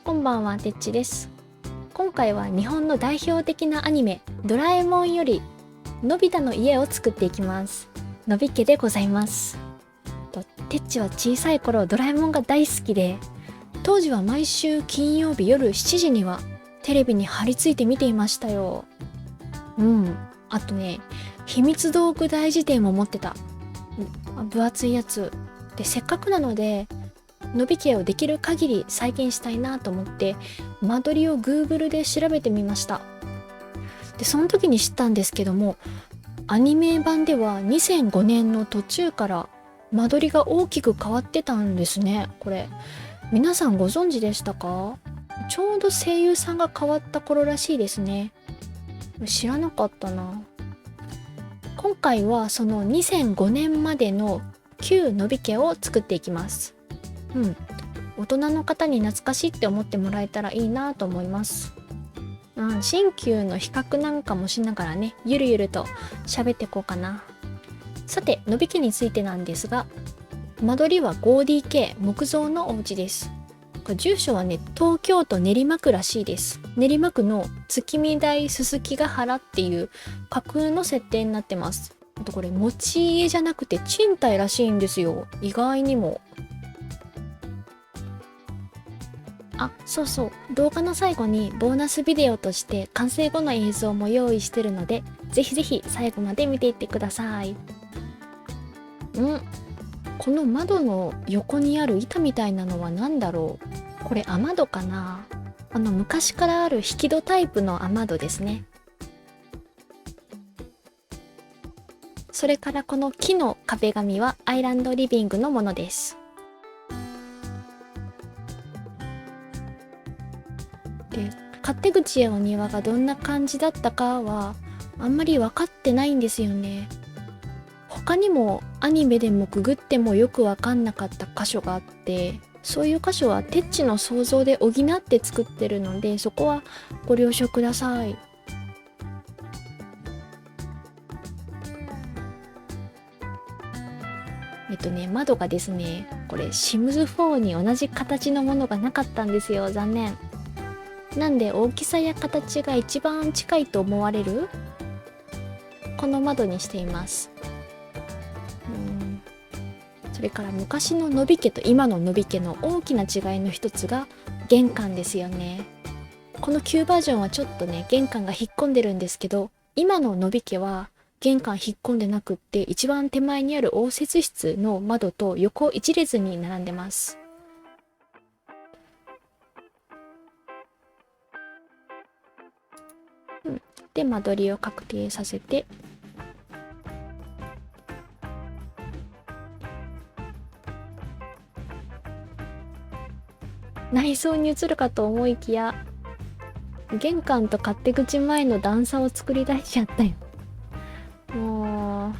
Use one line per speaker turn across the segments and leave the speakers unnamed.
こんばんは、てっちです。今回は日本の代表的なアニメドラえもんよりのび太の家を作っていきます。のび家でございます。てっちは小さい頃ドラえもんが大好きで、当時は毎週金曜日夜7時にはテレビに張り付いて見ていましたよ。あとね、秘密道具大辞典も持ってた。分厚いやつで、せっかくなのでのび家をできる限り再現したいなと思って間取りを Google で調べてみました。でその時に知ったんですけども、アニメ版では2005年の途中から間取りが大きく変わってたんですね。これ皆さんご存知でしたか？ちょうど声優さんが変わった頃らしいですね。知らなかったな。今回はその2005年までの旧のび家を作っていきます。大人の方に懐かしいって思ってもらえたらいいなと思います。新旧の比較なんかもしながらね、ゆるゆると喋っていこうかな。さて、のび家についてなんですが、間取りは 5DK 木造のお家です。住所はね、東京都練馬区らしいです。練馬区の月見台すすきが原っていう架空の設定になってます。あとこれ持ち家じゃなくて賃貸らしいんですよ。意外にも。そうそう、動画の最後にボーナスビデオとして完成後の映像も用意してるので、ぜひぜひ最後まで見ていってください。この窓の横にある板みたいなのは何だろう。これ雨戸かな。昔からある引き戸タイプの雨戸ですね。それからこの木の壁紙はアイランドリビングのものです。で、勝手口やお庭がどんな感じだったかはあんまり分かってないんですよね。他にもアニメでもググってもよく分かんなかった箇所があって、そういう箇所はテッチの想像で補って作ってるので、そこはご了承ください。窓がですね、これシムズ4に同じ形のものがなかったんですよ。残念。なんで大きさや形が一番近いと思われるこの窓にしています。それから昔ののび家と今ののび家の大きな違いの一つが玄関ですよね。この旧バージョンはちょっとね、玄関が引っ込んでるんですけど、今ののび家は玄関引っ込んでなくって、一番手前にある応接室の窓と横一列に並んでます。で、間取りを確定させて、内装に移るかと思いきや、玄関と勝手口前の段差を作り出しちゃったよ。もう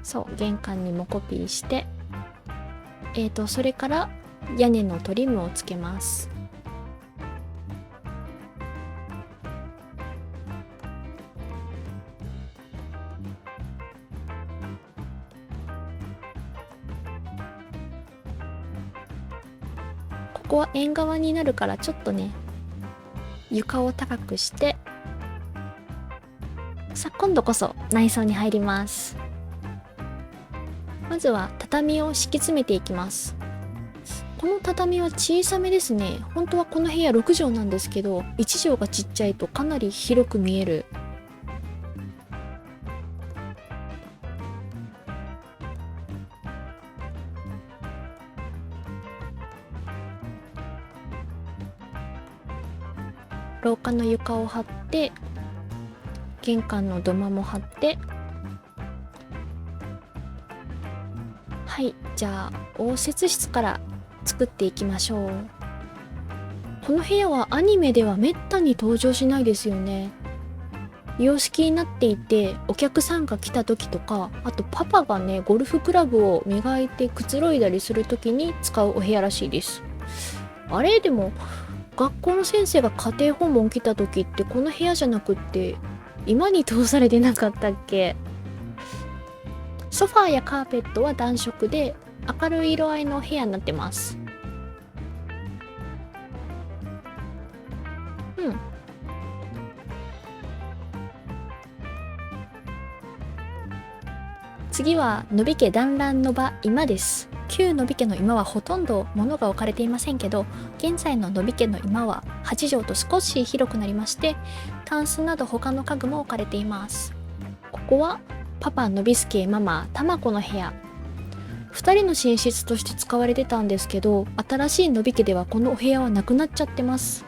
そう、玄関にもコピーして、それから屋根のトリムをつけます。ここは縁側になるからちょっとね、床を高くして、さあ今度こそ内装に入ります。まずは畳を敷き詰めていきます。この畳は小さめですね。本当はこの部屋6畳なんですけど、1畳がちっちゃいとかなり広く見える。廊下の床を張って、玄関の土間も張って、はい、じゃあ応接室から作っていきましょう。この部屋はアニメではめったに登場しないですよね。洋式になっていて、お客さんが来た時とか、あとパパがね、ゴルフクラブを磨いてくつろいだりする時に使うお部屋らしいです。あれ、でも学校の先生が家庭訪問来た時ってこの部屋じゃなくって居間に通されてなかったっけ？ソファーやカーペットは暖色で明るい色合いの部屋になってます。うん。次は野比家団らんの場居間です。旧野比家の居間はほとんど物が置かれていませんけど、現在の野比家の居間は8畳と少し広くなりまして、タンスなど他の家具も置かれています。ここはパパのびすけママたまこの部屋。2人の寝室として使われてたんですけど、新しい野比家ではこのお部屋はなくなっちゃってます。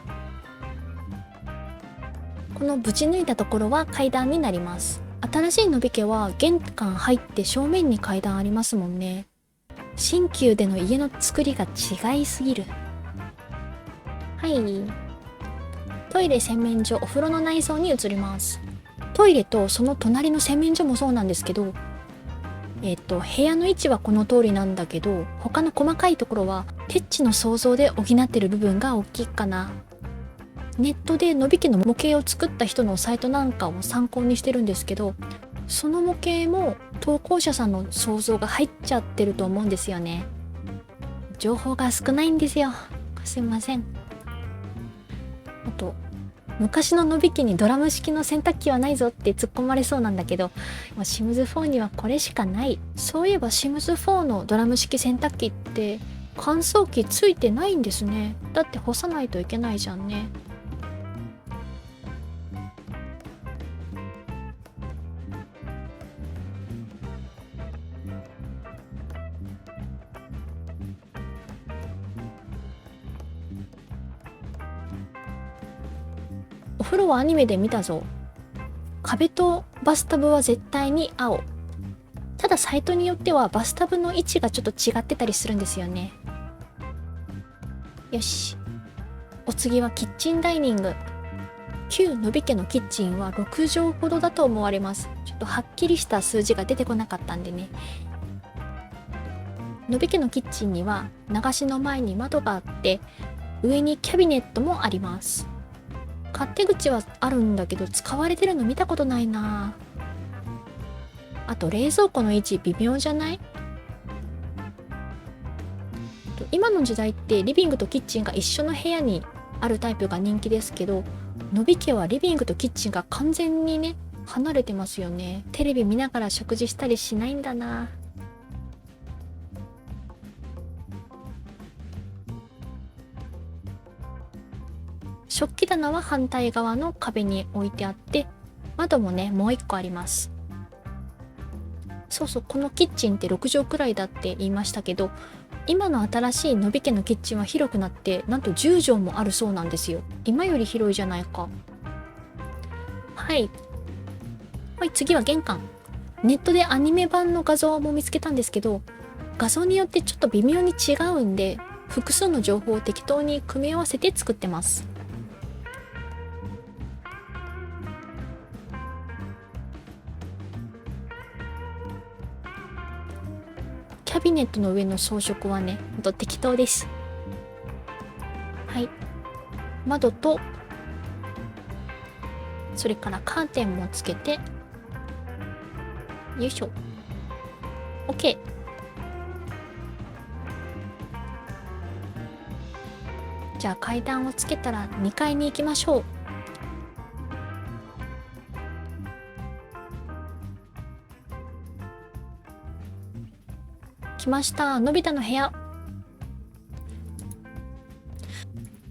このぶち抜いたところは階段になります。新しい野比家は玄関入って正面に階段ありますもんね。新旧での家の作りが違いすぎる。はい。トイレ、洗面所、お風呂の内装に移ります。トイレとその隣の洗面所もそうなんですけど、部屋の位置はこの通りなんだけど、他の細かいところはテッチの想像で補ってる部分が大きいかな。ネットで野比家の模型を作った人のサイトなんかを参考にしてるんですけど、その模型も投稿者さんの想像が入っちゃってると思うんですよね。情報が少ないんですよ。すいません。あと、昔の野比家にドラム式の洗濯機はないぞって突っ込まれそうなんだけど、シムズ4にはこれしかない。そういえばシムズ4のドラム式洗濯機って乾燥機ついてないんですね。だって干さないといけないじゃんね。お風呂はアニメで見たぞ。壁とバスタブは絶対に青。ただサイトによってはバスタブの位置がちょっと違ってたりするんですよね。よし。お次はキッチンダイニング。旧野比家のキッチンは6畳ほどだと思われます。ちょっとはっきりした数字が出てこなかったんでね。野比家のキッチンには流しの前に窓があって、上にキャビネットもあります。勝手口はあるんだけど使われてるの見たことないな。あと冷蔵庫の位置微妙じゃない？今の時代ってリビングとキッチンが一緒の部屋にあるタイプが人気ですけど、野比家はリビングとキッチンが完全にね離れてますよね。テレビ見ながら食事したりしないんだな。食器棚は反対側の壁に置いてあって、窓もねもう一個あります。そうそう、このキッチンって6畳くらいだって言いましたけど、今の新しい野比家のキッチンは広くなってなんと10畳もあるそうなんですよ。今より広いじゃないか。はいはい。次は玄関。ネットでアニメ版の画像も見つけたんですけど、画像によってちょっと微妙に違うんで、複数の情報を適当に組み合わせて作ってます。キャビネットの上の装飾はね、ほんと適当です。はい。窓と、それからカーテンもつけて、よいしょ。OK。じゃあ階段をつけたら2階に行きましょう。来ました。のび太の部屋。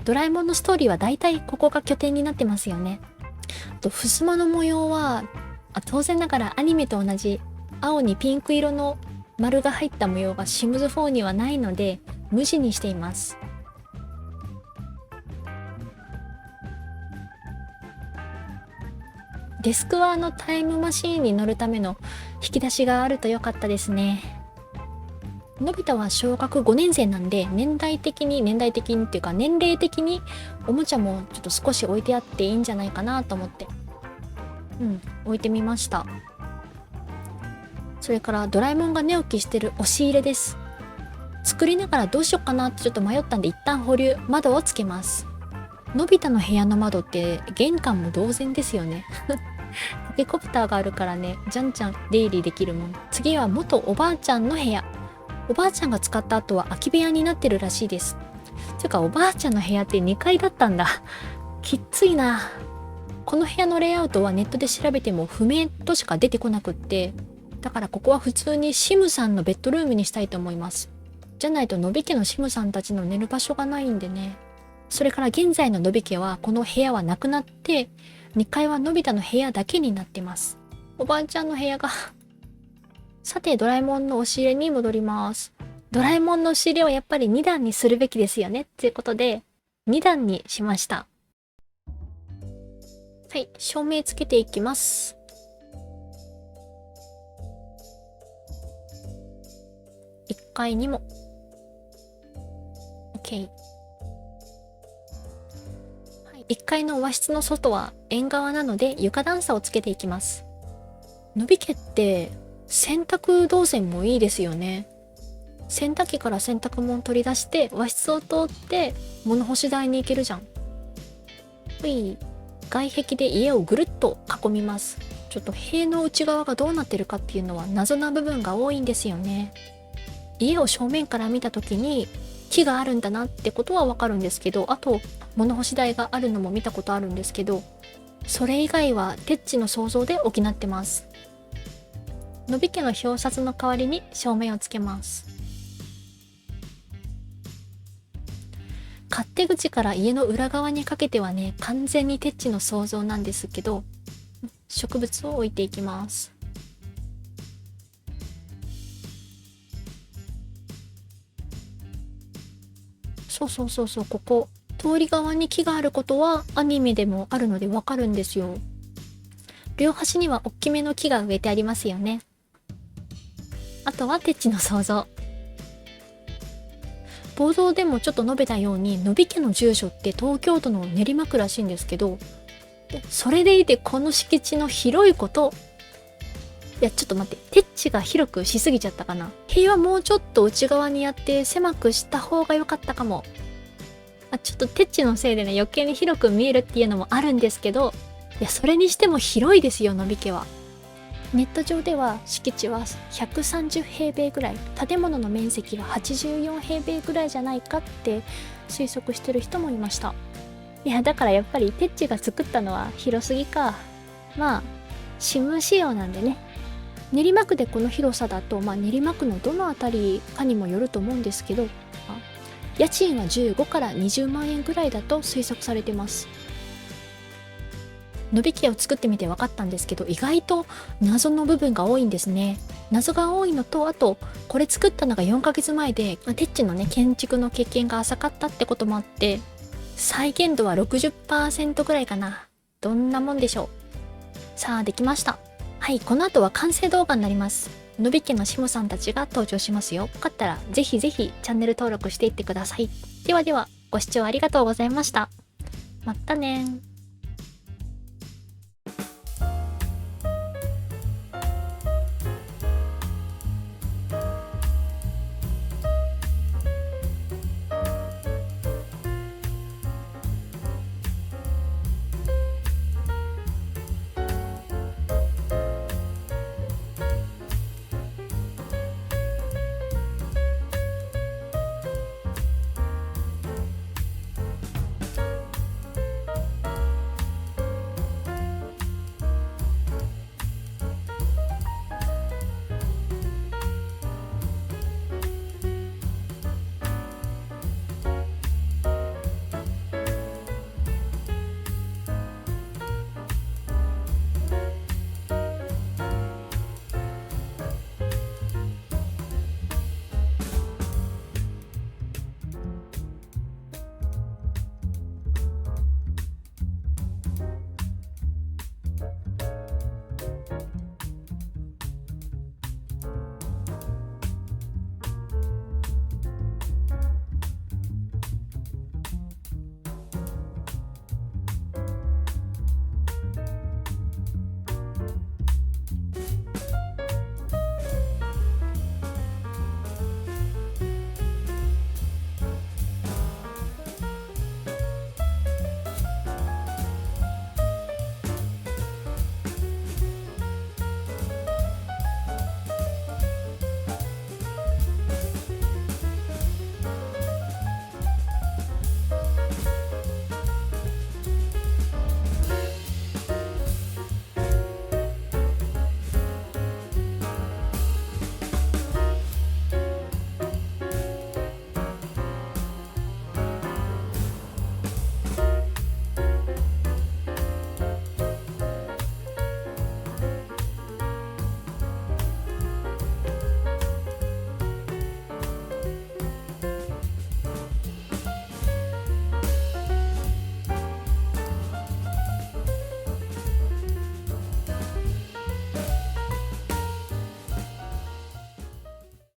ドラえもんのストーリーはだいたいここが拠点になってますよね。と襖の模様は当然ながらアニメと同じ青にピンク色の丸が入った模様がシムズ4にはないので無地にしています。デスクはタイムマシーンに乗るための引き出しがあると良かったですね。のび太は小学5年生なんで年代的にっていうか年齢的におもちゃもちょっと少し置いてあっていいんじゃないかなと思って置いてみました。それからドラえもんが寝起きしてる押し入れです。作りながらどうしようかなってちょっと迷ったんで一旦保留。窓をつけます。のび太の部屋の窓って玄関も同然ですよねタケコプターがあるからね、じゃんじゃん出入りできるもん。次は元おばあちゃんの部屋。おばあちゃんが使った後は空き部屋になってるらしいです。ていうかおばあちゃんの部屋って2階だったんだ。きっついな。この部屋のレイアウトはネットで調べても不明としか出てこなくって、だからここは普通にシムさんのベッドルームにしたいと思います。じゃないとのび家のシムさんたちの寝る場所がないんでね。それから現在ののび家はこの部屋はなくなって、2階はのび太の部屋だけになってます。おばあちゃんの部屋がさてドラえもんの押し入れに戻ります。ドラえもんの押し入れはやっぱり2段にするべきですよねっていうことで2段にしました。はい、照明つけていきます。1階にも OK。 1階の和室の外は縁側なので床段差をつけていきます。のび家って洗濯動線もいいですよね。洗濯機から洗濯物取り出して和室を通って物干し台に行けるじゃん。外壁で家をぐるっと囲みます。ちょっと塀の内側がどうなってるかっていうのは謎な部分が多いんですよね。家を正面から見た時に木があるんだなってことはわかるんですけど、あと物干し台があるのも見たことあるんですけど、それ以外はテッチの想像で補ってます。のび家の表札の代わりに照明をつけます。勝手口から家の裏側にかけてはね、完全にテッチの想像なんですけど、植物を置いていきます。そう、ここ通り側に木があることはアニメでもあるのでわかるんですよ。両端には大きめの木が植えてありますよね。あとはテッチの想像。冒頭でもちょっと述べたように、のび家の住所って東京都の練馬区らしいんですけど、それでいてこの敷地の広いこと、いやちょっと待って、テッチが広くしすぎちゃったかな。塀はもうちょっと内側にやって狭くした方が良かったかも。ちょっとテッチのせいでね、余計に広く見えるっていうのもあるんですけど、いやそれにしても広いですよ、のび家は。ネット上では敷地は130平米ぐらい、建物の面積は84平米ぐらいじゃないかって推測してる人もいました。いやだからやっぱりテッチが作ったのは広すぎか。まあシム仕様なんでね。練馬区でこの広さだと、練馬区のどの辺りかにもよると思うんですけど、家賃は15から20万円ぐらいだと推測されてます。のび家を作ってみて分かったんですけど、意外と謎の部分が多いんですね。謎が多いのと、あとこれ作ったのが4ヶ月前で、テッチのね建築の経験が浅かったってこともあって、再現度は 60% ぐらいかな。どんなもんでしょう。さあできました。はい、この後は完成動画になります。のび家のシムさんたちが登場しますよ。よかったらぜひぜひチャンネル登録していってください。ではでは、ご視聴ありがとうございました。またねー。